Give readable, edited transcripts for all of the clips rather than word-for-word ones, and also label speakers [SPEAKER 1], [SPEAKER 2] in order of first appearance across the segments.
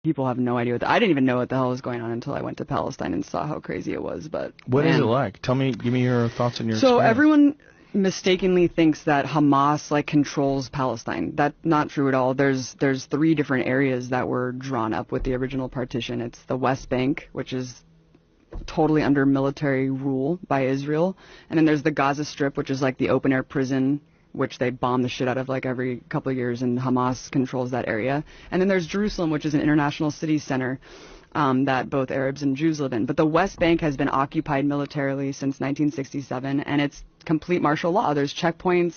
[SPEAKER 1] People have no idea I didn't even know what the hell was going on until I went to Palestine and saw how crazy it was. But
[SPEAKER 2] what is it like? Give me your thoughts and your
[SPEAKER 1] So
[SPEAKER 2] experience.
[SPEAKER 1] Everyone mistakenly thinks that Hamas like controls Palestine. That's not true at all. There's 3 different areas that were drawn up with the original partition. It's the West Bank, which is totally under military rule by Israel, and then there's the Gaza Strip, which is like the open air prison, which they bomb the shit out of like every couple of years, and Hamas controls that area. And then there's Jerusalem, which is an international city center that both Arabs and Jews live in. But the West Bank has been occupied militarily since 1967, and it's complete martial law. There's checkpoints.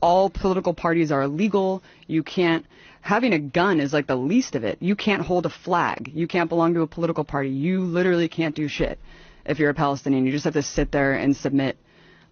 [SPEAKER 1] All political parties are illegal. You can't. Having a gun is like the least of it. You can't hold a flag. You can't belong to a political party. You literally can't do shit if you're a Palestinian. You just have to sit there and submit.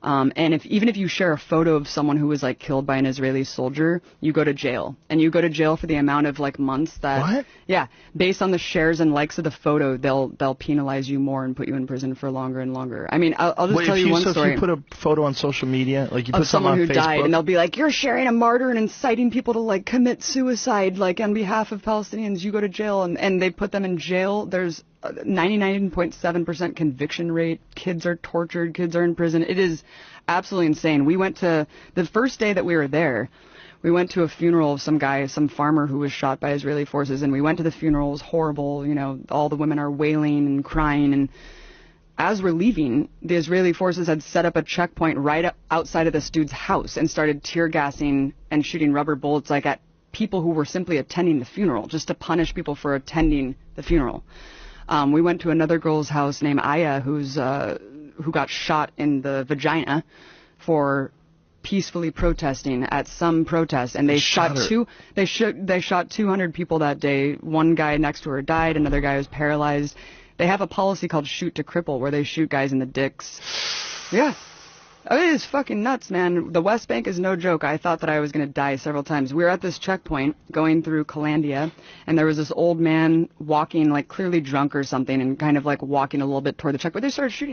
[SPEAKER 1] And even if you share a photo of someone who was like killed by an Israeli soldier, you go to jail, and you go to jail for the amount of like months that.
[SPEAKER 2] What?
[SPEAKER 1] Yeah, based on the shares and likes of the photo, they'll penalize you more and put you in prison for longer and longer. I mean, I'll just tell you one story.
[SPEAKER 2] If you put a photo on social media, like you put
[SPEAKER 1] of someone who
[SPEAKER 2] on Facebook,
[SPEAKER 1] died, and they'll be like, "You're sharing a martyr and inciting people to like commit suicide, like on behalf of Palestinians. You go to jail," and they put them in jail. There's 99.7% conviction rate. Kids are tortured. Kids are in prison. It is absolutely insane. We went to the first day that we were there. We went to a funeral of some guy, some farmer who was shot by Israeli forces, and we went to the funeral. It was horrible. You know, all the women are wailing and crying. And as we're leaving, the Israeli forces had set up a checkpoint right outside of this dude's house and started tear gassing and shooting rubber bullets like at people who were simply attending the funeral, just to punish people for attending the funeral. We went to another girl's house named Aya, who got shot in the vagina for peacefully protesting at some protest, and they shot 200 people that day. One guy next to her died, another guy was paralyzed. They have a policy called shoot to cripple, where they shoot guys in the dicks. Yeah. I mean, it's fucking nuts, man. The West Bank is no joke. I thought that I was going to die several times. We were at this checkpoint going through Calandia, and there was this old man walking, like clearly drunk or something, and kind of like walking a little bit toward the checkpoint. They started shooting